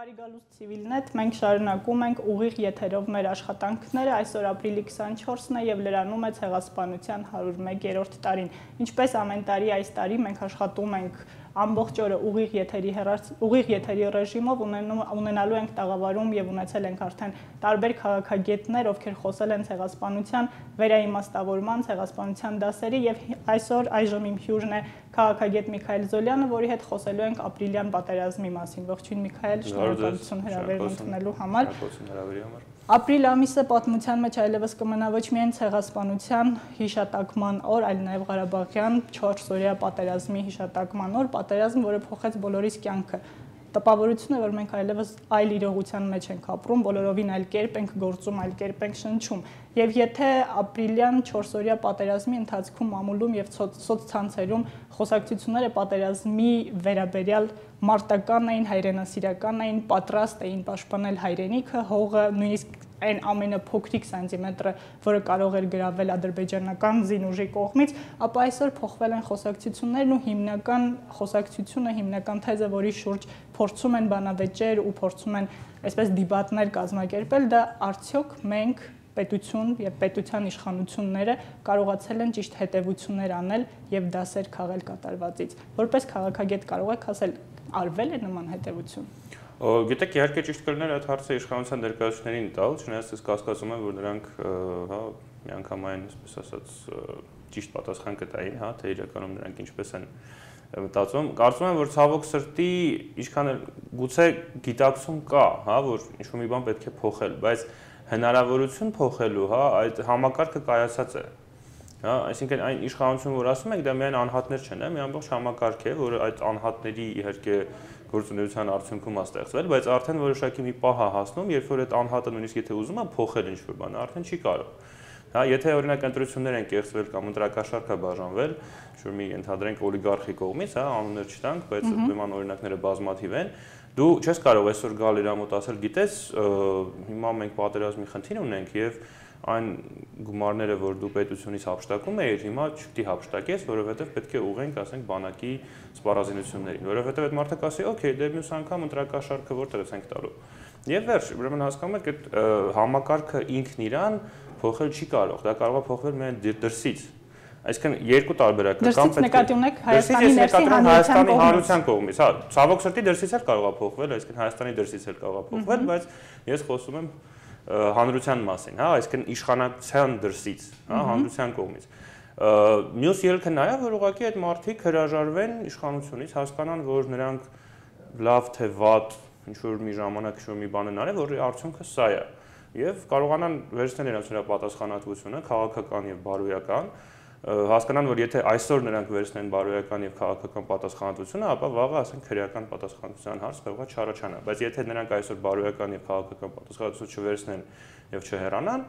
Բարի գալուստ Civilnet, մենք շարունակում ենք ուղիղ եթերով մեր աշխատանքները, այսօր ապրիլի 24-ն է եւ լրանում է Ցեղասպանության 101-րդ տարին։ Ինչպես ամեն տարի այս տարի մենք աշխատում ենք ամբողջ օրը ուղիղ եթերի ռեժիմով, ունենալու ենք տաղավարում եւ ունեցել ենք արդեն տարբեր քաղաքագետներ, ովքեր խոսել են ցեղասպանության վերաիմաստավորման, ցեղասպանության դասերի եւ այսօր այժմ իմ հյուրն է քաղաքագետ Միքայել Զոլյանը, որի հետ խոսելու ենք ապրիլյան պատերազմի մասին։ Ողջույն Միքայել, շնորհակալություն հրավերն ընդունելու համար։ Ապրիլ ամիսը պատմության մեջ այլևս կմնա ոչ միայն ցեղասպանության հիշատակման օր, այլ նաև Ղարաբաղյան 4-օրյա պատերազմի հիշատակման օր, պատերազմ, որը փոխեց բոլորիս կյանքը։ Տպավորություն է, որ մենք այլևս այլ իրողության մեջ ենք ապրում, բոլորովին այլ կերպ ենք գործում, այլ կերպ ենք շնչում։ Եվ եթե ապրիլյան 4-օրյա պատերազմի ընթացքում մամուլում եւ սոցցանցերում խոսակցությունները պատերազմի վերաբերյալ մարտական էին, հայրենասիրական էին, պատրաստ էին պաշտպանել հայրենիքը, հողը, նույնիսկ այն ամենափոքրիկ սանտիմետրը, որը կարող էր գրավել ադրբեջանական զինուժի կողմից, ապա այսօր փոխվել են խոսակցություններն ու հիմնական խոսակցությունը, հիմնական թեզը, որի շուրջ փորձում են բանավեճեր ու փորձում են այսպես դիբատներ կազմակերպել, դա արդյոք մենք պետություն եւ պետության իշխանությունները կարողացել են ճիշտ հետեւություններ անել եւ դասեր քաղել կատարվածից։ Որպես քաղաքագետ կարող եք ասել, արվել է նման հետեւություն։ Գիտեք, իհարկե ճիշտ կլիներ այդ հարցը իշխանության ներկայացուցիչներին տալ, չնայած ես կասկածում եմ, որ նրանք միանգամայն, այսպես ասած, ճիշտ պատասխան կտային, թե իրականում նրանք ինչպես են մտածում։ Կարծում եմ, որ ցավոք սրտի ինչքան էլ գուցե գիտակցում կա, որ ինչ-որ մի բան պետք է փոխել, բայց հնարավորություն փոխելու, այդ համակարգը կայացած է։ Այսինքն այն իշխանություն, որ ասում եք, դա միայն անհատներ չեն, մի ամբողջ համակարգ է, որ այդ անհատների իհարկե գործունեության արդյունքում է ստեղծվել, բայց արդեն որոշակի մի պահ է հասնում, երբ որ այդ անհատը նույնիսկ եթե ուզում է փոխել ինչ-որ բան, արդեն չի կարող։ Եթե օրինակ ընտրություններ են կեղծվել կամ ընտրակաշառք է բաժանվել, ինչ-որ մի ընդհանրենք օլիգարխի կողմից, անուններ չտանք, բայց նման օրինակները բազմաթիվ են, դու չես կարող այսօր գալ իր մոտ ասել, գիտես, հիմա մենք պատերազմի խնդիր ունենք եւ այն գումարները, որ դու պետությունից հափշտակում ես, հիմա չպետք է հափշտակես, որովհետև պետք է ուղենք, ասենք, բանակի սպառազինություններին, որովհետև այդ մարդը կասի, օքեյ, դե մյուս անգամ ընտրակաշառքը որտեղից ենք տալու։ Եվ վերջ, ուրեմն հասկանում եք, այդ համակարգը ինքն իրան փոխել չի կարող, դա կարող է փոխվել միայն դրսից։ Այսինքն երկու տարբերակ կա, կամ նկատի ունեք Հայաստանի Հայաստանի հանրության կողմից, ցավոք սրտի դրսից էլ կարող է փոխվել, այսինքն Հայաստանի դրսից էլ կարող է փոխվել, բայց ես խոսում եմ հանրության մասին, այսինքն իշխանության դրսից, հանրության կողմից։ Մյուս ելքը նա է, որ ուղղակի այդ մարդիկ հրաժարվեն իշխանությունից, հասկանան, որ նրանք լավ թե վատ ինչ-որ մի ժամանակ ինչ-որ մի բան են արել, որի արդյունքը սա է, եւ կարողանան վերցնել իրենց պատասխանատվությունը, քաղաքական եւ բարոյական, հասկանան, որ եթե այսօր նրանք վերցնեն բարոյական եւ քաղաքական պատասխանատվությունը, ապա վաղը, ասենք, քրեական պատասխանատվության հարց կարող է չառաջանա, բայց եթե նրանք այսօր բարոյական եւ քաղաքական պատասխանատվություն չվերցնեն եւ չհեռանան,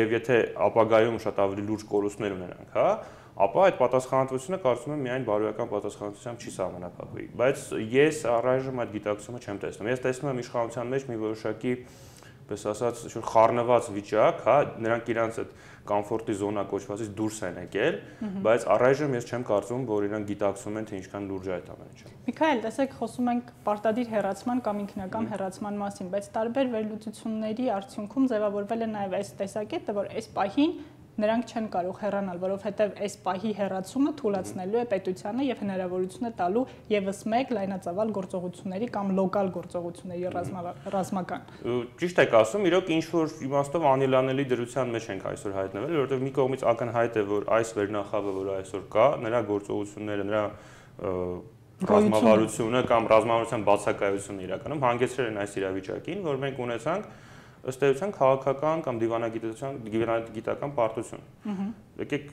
եւ եթե ապագայում շատ ավելի լուրջ կորուստներ ունենանք, ապա այդ պատասխանատվությունը կարծում եմ միայն բարոյական պատասխանատվությամբ չի սահմանափակվի, բայց ես առայժմ այդ գիտակցումը չեմ տեսնում։ Ես տեսնում եմ իշխանության մեջ մի որոշակի, պես ասած, խառնված վիճակ, նրանք իրանց այդ կոմֆորտի զոնա կոչվածից դուրս են եկել, բայց առայժմ ես չեմ կարծում, որ իրանք գիտակցում են, թե ինչքան լուրջ է այդ ամեն ինչը։ Միքայել, տեսեք, խոսում ենք պարտադիր հեռացման կամ ինքնական հեռացման մասին, բայց տարբեր վերլուծությունների արդյունքում ձևավորվել է նաև այս տեսակետը, որ այս պահին նրանք չեն կարող հեռանալ, որովհետև այս պահի հեռացումը թույլատնելու է պետությանը եւ հնարավորություն է տալու եւս մեկ լայնածավալ գործողությունների կամ լոկալ գործողությունների ռազմական։ Ճիշտ եք ասում, իրոք ինչ որ իմաստով անելանելի դրության մեջ ենք այսօր հայտնվել, որովհետև մի կողմից ակնհայտ է, որ այս վերնախավը, որը այսօր կա, նրա գործողությունները, նրա ռազմավարությունը կամ ռազմավարության բացակայությունը իրականում հանգեցրել են այս իրավիճակին, որ մենք ունեցանք ըստ էության քաղաքական կամ դիվանագիտական պարտություն։ Եկեք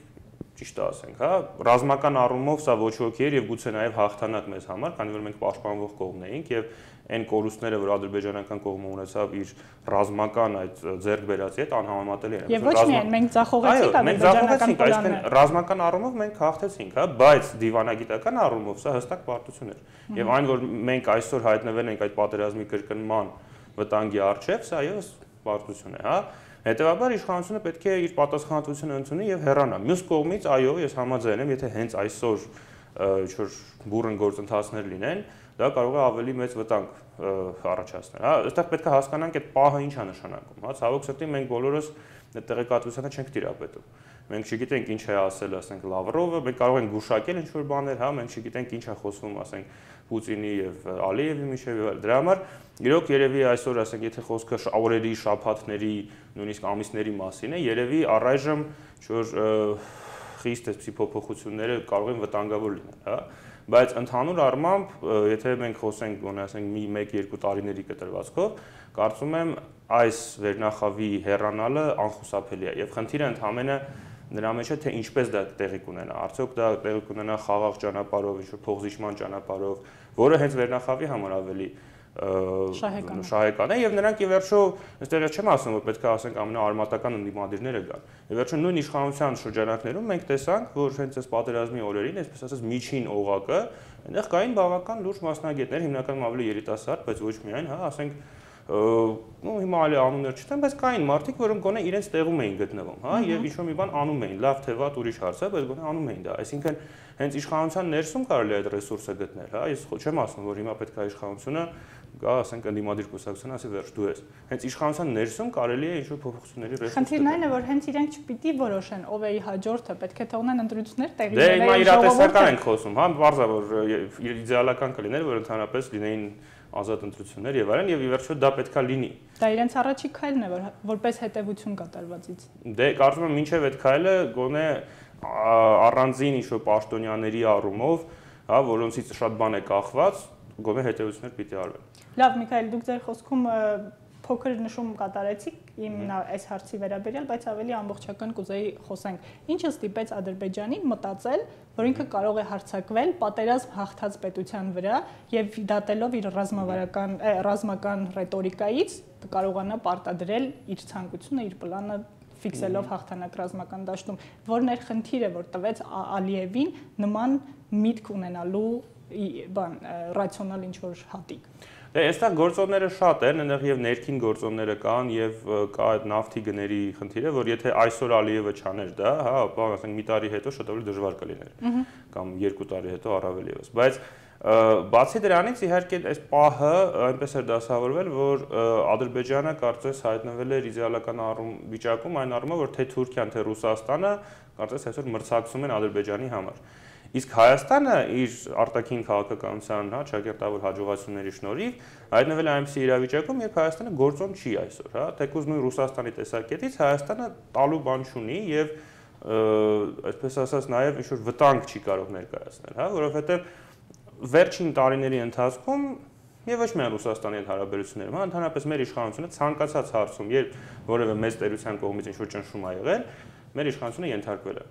ճիշտ ասենք, ռազմական առումով սա ոչ ոքի էր եւ գուցե նաեւ հաղթանակ մեզ համար, քանի որ մենք պաշտպանվող կողմն էինք եւ այն կորուստները, որ ադրբեջանական կողմը ունեցավ իր ռազմական այդ ձեռք բերածի հետ անհամեմատելի են։ Եվ ոչ միայն մենք ձախողեցինք ադրբեջանական կողմը, այսինքն ռազմական առումով մենք հաղթեցինք, բայց դիվանագիտական առումով սա հստակ պարտություն էր։ Եվ այն, որ մենք այսօր հայտնվել ենք այդ պատերազմի կրկնման վտանգի առջև, սա եւս պարտություն է, Հետևաբար իշխանությունը պետք է իր պատասխանատվությունը ընդունի եւ հեռանա։ Մյուս կողմից, այո, ես համաձայն եմ, եթե հենց այսօր ինչ-որ բուրըն գործընթացներ լինեն, դա կարող է ավելի մեծ վտանգ առաջացնել, հա, այստեղ պետք է հասկանանք այդ պահը ինչ է նշանակում, հա, ցավոք սրտի մենք բոլորս այդ տեղեկատվությանը չենք տիրապետում։ Մենք չգիտենք ինչ է ասել, ասենք Լավրովը, մենք կարող ենք գուշակել ինչ-որ բաներ, հա, մենք չգիտենք ինչ է խոսվում, ասենք Պուտինի եւ Ալիևի միջեւ, դրա համար իրոք երևի այսօր, ասենք, եթե խոսքը օրերի, շաբաթների, նույնիսկ ամիսների մասին է, երևի առայժմ որ խիստ էսի փոփոխությունները կարող են վտանգավոր լինել, հա, բայց ընդհանուր առմամբ, եթե մենք խոսենք, գոնե ասենք մի 1-2 տարիների կտրվածքով, կարծում եմ այս վերնախավի հեռանալը անխուսափելի է եւ խնդիրը ընդհանրապես նրա մեջ է թե ինչպես դա տեղի կունենա, արդյոք դա տեղի կունենա խաղաղ ճանապարհով, ինչ-որ փոխզիջման ճանապարհով, որը հենց վերնախավի համար ավելի շահեկան է եւ նրանք ի վերջո այստեղ չեմ ասում որ պետք է ասենք ամենաարմատական ընդդիմադիրները գան։ Ի վերջո նույն իշխանության շրջանակներում մենք տեսանք, որ հենց այս պատերազմի օրերին, այսպես ասած միջին օղակը, այնտեղ կային բավական լուրջ մասնագետներ, հիմնականում ավելի երիտասարդ, բայց ոչ միայն, հա, ասենք հիմա այլ անուններ չտեմ, բայց կային մարդիկ, որոնք գոնե իրենց տեղում էին գտնվում, հա, եւ ինչ-որ մի բան անում էին, լավ թե վատ ուրիշ հարց է, բայց գոնե անում էին դա։ Այսինքն հենց իշխանության ներսում կարելի է այդ ռեսուրսը գտնել, հա, ես չեմ ասում, որ հիմա պետք է իշխանությունը գա, ասենք ընդդիմադիր կուսակցությունը ասի վերջ դու ես։ Հենց իշխանության ներսում կարելի է ինչ-որ փոփոխությունների ռեսուրս։ Խնդիրն այն է, որ հենց իրենք չպիտի որոշեն ով է հաջորդը, պետք է թողնեն ընտրություններ տեղի ունենան։ Դե հիմա իրատեսական ենք խոսում, հա, բարձր որ իդեալական կլիներ, որ ընդհանրապես լինեին ազատ ընտրություններ եւ այլն եւ ի վերջո դա պետքա լինի։ Դա իրենց առաջի քայլն է, որպես հետեւություն կատարվածից։ Դե կարծում եմ մինչեւ այդ քայլը գոնե առանձին ինչ-որ պաշտոնյաների առումով, հա, որոնցից շատ բան է կախված, գոնե հետեւություններ պիտի արվեն։ Լավ, Միքայել, դուք ձեր խոսքում փոքր նշում կատարեցիք իմ այս հարցի վերաբերյալ, բայց ավելի ամբողջական կուզեի խոսենք։ Ինչը ստիպեց Ադրբեջանին մտածել, որ ինքը կարող է հարձակվել պատերազմ հաղթած պետության վրա եւ դատելով իր ռազմական ռետորիկայից կարողանա պարտադրել իր ցանկությունը, իր պլանը ֆիքսելով հաղթանակ ռազմական դաշտում, որն էր խնդիրը, որ տվեց Ալիևին նման միտք ունենալու ռացիոնալ ինչ-որ հատիկ։ Դե այստեղ գործոնները շատ են, այնտեղ եւ ներքին գործոնները կան եւ կա այդ նավթի գների խնդիրը, որ եթե այսօր Ալիևը չաներ դա, հա, ապա ասենք մի տարի հետո շատ ավելի դժվար կլիներ, կամ 2 տարի հետո առավել եւս։ Բայց բացի դրանից իհարկե այս պահը այնպես էր դասավորվել, որ Ադրբեջանը կարծես հայտնվել էր իդեալական վիճակում այն առումով, որ թե Թուրքիան, թե Ռուսաստանը կարծես այսօր մրցակցում են Ադրբեջանի համար։ Իսկ Հայաստանը իր արտաքին քաղաքականության, հա, ճակերտավոր հաջողությունների շնորհիվ հայտնվել է այնպիսի իրավիճակում, երբ Հայաստանը գործոն չի այսօր, հա, թեկուզ նույն Ռուսաստանի տեսակետից Հայաստանը տալու բան չունի եւ այսպես ասած նաեւ ինչ-որ վտանգ չի կարող ներկայացնել, հա, որովհետեւ վերջին տարիների ընթացքում եւ ոչ միայն Ռուսաստանի հետ հարաբերություններում, հա, ընդհանրապես մեր իշխանությունը ցանկացած հարցում, երբ որևէ մեծ տերության կողմից ինչ-որ ճնշում ա եղել, մեր իշխանությունը ենթարկվել է։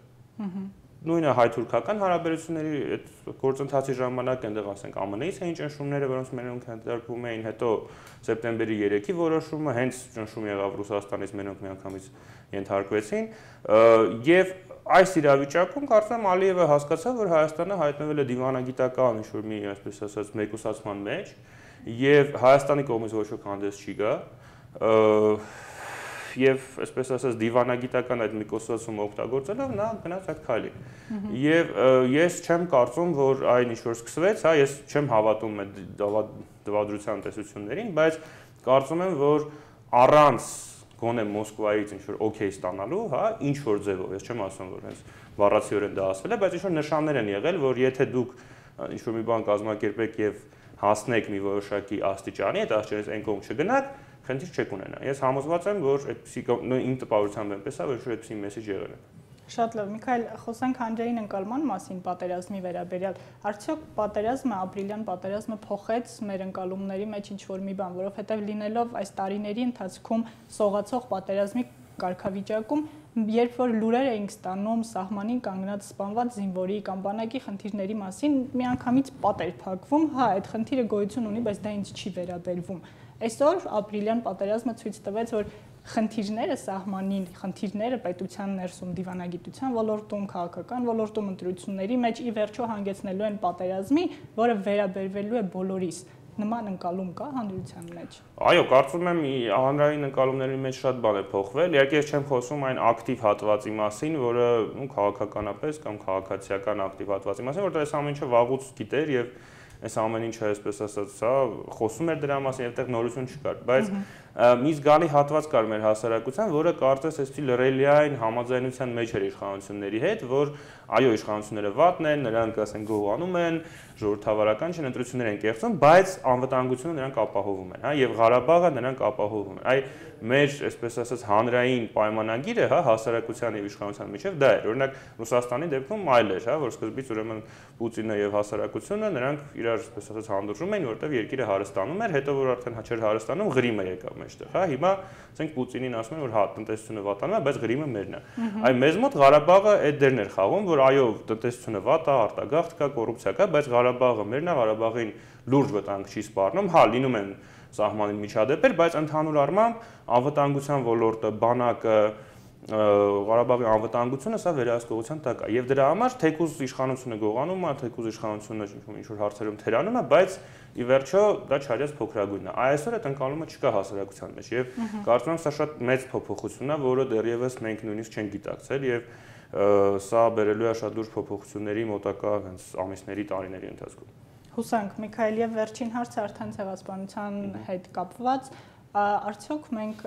Նույնը հայ-թուրքական հարաբերությունների այդ գործընթացի ժամանակ այնտեղ ասենք ԱՄՆ-ից էին ճնշումները, որոնց մենոնք հանդիպում էին, հետո սեպտեմբերի 3-ի որոշումը հենց ճնշում եղավ Ռուսաստանից, մենոնք միանգամից ենթարկվեցին եւ այս իրավիճակում կարծում եմ Ալիևը հասկացավ, որ Հայաստանը հայտնվել է դիվանագիտական ինչ-որ մի այսպես ասած մեկուսացման մեջ եւ Հայաստանի կողմից ոչ ոք հանդես չի գա եւ այսպես ասած դիվանագիտական այդ մեկուսացումը օգտագործելով նա գնաց այդ քայլին։ Եվ ես չեմ կարծում, որ այն ինչ որ սկսվեց, հա, ես չեմ հավատում այդ դավադրության տեսություններին, բայց կարծում եմ, որ առանց գոնե Մոսկվայից ինչ որ օքեյ ստանալու, հա, ինչ որ ձևով, ես չեմ ասում, որ հենց բառացիորեն դա ասվել է, բայց ինչ որ նշաններ են եղել, որ եթե դուք ինչ որ մի բան կազմակերպեք եւ հասնեք մի որոշակի աստիճանի, այդ աստիճանից այն կողմ չգնաք, խնդիր չեք ունենա։ Ես համոզված եմ, որ այդպիսի իմ տպավորությամբ այնպես է, որ այդպիսի մեսեջ եղել է։ Շատ լավ, Միքայել, խոսենք հանրային ընկալման մասին պատերազմի վերաբերյալ։ Արդյոք պատերազմը, ապրիլյան պատերազմը փոխեց մեր ընկալումների մեջ ինչ-որ մի բան, որովհետև լինելով այս տարիների ընթացքում սողացող պատերազմի կարգավիճակում, երբ որ լուրեր էինք ստանում սահմանին կանգնած սպանված զինվորի կամ բանակի խնդիրների մասին, միանգամից պատ էր փակվում, հա, այդ խնդիրը գոյություն ունի, բայց դա ինձ չի վերաբերվում։ Այսօր ապրիլյան պատերազմը ցույց տվեց, որ խնդիրները սահմանին, խնդիրները պետության ներսում դիվանագիտության ոլորտում, քաղաքական ոլորտում ընտրությունների մեջ ի վերջո հանգեցնելու են պատերազմի, որը վերաբերվելու է բոլորիս։ նման ընկալում կա հանրության մեջ։ Այո, կարծում եմ հանրային ընկալումների մեջ շատ բան է փոխվել։ Իհարկե ես չեմ խոսում այն ակտիվ հատվածի մասին, որը քաղաքականապես կամ քաղաքացիական ակտիվ հատվածի մասին, որտեղ այս ամեն ինչը վաղուց գիտեր եւ այս ամեն ինչը այսպես ասած, հա, խոսում էր դրա մասին, այդտեղ նորություն չկար, բայց մի զգալի հատված կար մեր հասարակության, որը կարծես այսպիսի լրելիային համաձայնության մեջ էր իշխանությունների հետ, որ այո, իշխանությունները վատն են, նրանք ասենք գողանում են, ժողովրդավարական չեն, ընտրություններ են կեղծում, բայց անվտանգությունը նրանք ապահովում են, հա, եւ Ղարաբաղը նրանք ապահովում են։ Այ մեր, այսպես ասած, հանրային պայմանագիրը, հա, հասարակության եւ իշխանության միջեւ դա էր։ Օրինակ Ռուսաստանի դեպքում այլ էր, հա, որ սկզբից ուրեմն Պուտինը եւ հասարակությունը նրանք իրար, այսպես ասած, հանդուրժում էին, որովհետեւ երկիրը հարստանում էր, հետո որ արդեն չէր հարստանում, Ղրիմը եկավ մեջտեղ, հա, հիմա ասենք Պուտինին ասում են, որ հա, տնտեսությունը վատանում է, բայց Ղրիմը մերն է։ Այ մեզ մոտ Ղարաբաղը այդ դերն էր խաղում, որ այո, տնտեսությունը վատ է, արտագաղթ կա, կոռուպցիա կա, բայց Ղարաբաղը մերն է, Ղարաբաղին լուրջ վտանգ չի սպառնում, հա, լինում են սահմանին միջադեպեր, բայց ընդհանուր առմամբ անվտանգության ոլորտը, բանակը, Ղարաբաղի անվտանգությունը սա վերահսկողության տակ է եւ դրա համար թեկուզ իշխանությունը գողանում է, թեկուզ իշխանությունը ինչ-որ հարցերում թերանում է, բայց ի վերջո դա չարյաց փոքրագույնն է։ Այսօր այդ ընկալումը չկա հասարակության մեջ եւ կարծում եմ սա շատ մեծ փոփոխություն է, որը դեռևս մենք նույնիսկ չենք գիտակցել եւ սա բերելու է շատ լուրջ փոփոխությունների մոտակա հենց ամիսների, տարիների ընթացքում։ Հուսանք, Միքայել, եւ վերջին հարցը արդեն ցեղասպանության հետ կապված, արդյոք մենք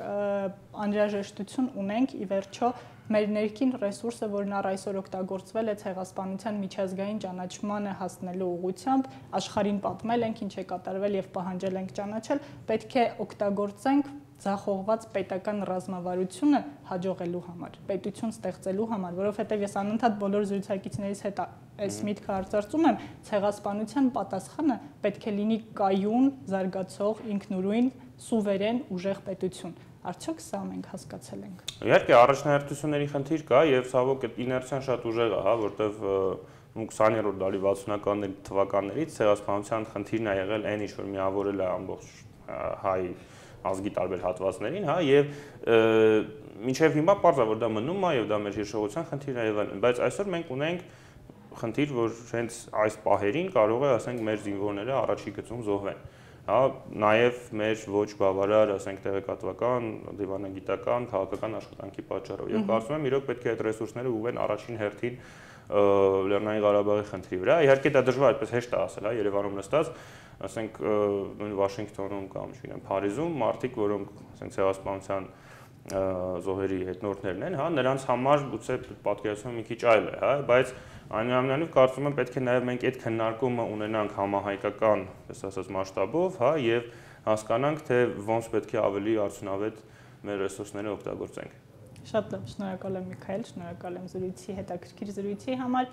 անհրաժեշտություն ունենք ի վերջո մեր ներքին ռեսուրսը, որն առ այսօր օգտագործվել է ցեղասպանության միջազգային ճանաչմանը հասնելու ուղղությամբ, աշխարհին պատմել ենք, ինչ է կատարվել եւ պահանջել ենք ճանաչել, պետք է օգտագործենք ձախողված պետական ռազմավարությունը հաջողելու համար, պետություն ստեղծելու համար, որովհետև ես անընդհատ բոլոր զրուցակիցներից հետ այս միտքը արծարծում եմ, ցեղասպանության պատասխանը պետք է լինի կայուն, զարգացող, ինքնուրույն, սուվերեն, ուժեղ պետություն։ Արդյոք սա մենք հասկացել ենք։ Իհարկե, առաջնահերթությունների խնդիր կա եւ ցավոք այդ իներցիան շատ ուժեղ է, հա, որտեվ 20-րդ դարի 60-ականների թվականներից ցեղասպանության խնդիրն է եղել այն, ինչ որ միավորել է ամբողջ հայ ազգի տարբեր հատվածներին, հա, եւ մինչեւ հիմա պարզ է, որ դա մնում է եւ դա մեր հիշողության խնդիրն է եւ այլն, բայց այսօր մենք ունենք խնդիր, որ հենց այս պահերին կարող է, ասենք, մեր զինվորները առաջի գծում զոհվեն, հա, նաեւ մեր ոչ բավարար, ասենք, տեղեկատվական, դիվանագիտական, քաղաքական աշխատանքի պատճառով եւ կարծում եմ իրոք պետք է այդ ռեսուրսները ուղղեն առաջին հերթին Լեռնային Ղարաբաղի խնդրի վրա։ Իհարկե դա դժվար, այդպես հեշտ է ասել, հա, Երևանում նստած, ասենք նույն Վաշինգտոնում կամ չգիտեմ Փարիզում մարդիկ, որոնք ասենք ցեղասպանության զոհերի հետնորդներն են, հա, նրանց համար գուցե պատկերացումը մի քիչ այլ է, հա, բայց այնուամենայնիվ կարծում եմ պետք է նաև մենք այդ քննարկումը ունենանք համահայկական, ասած մասշտաբով, հա, եւ հասկանանք, թե ոնց պետք է ավելի արդյունավետ մեր ռեսուրսները օգտագործենք։ Շատ լավ, շնորհակալ եմ Միքայել, շնորհակալ եմ զրույցի հետաքրքիր զրույցի համար։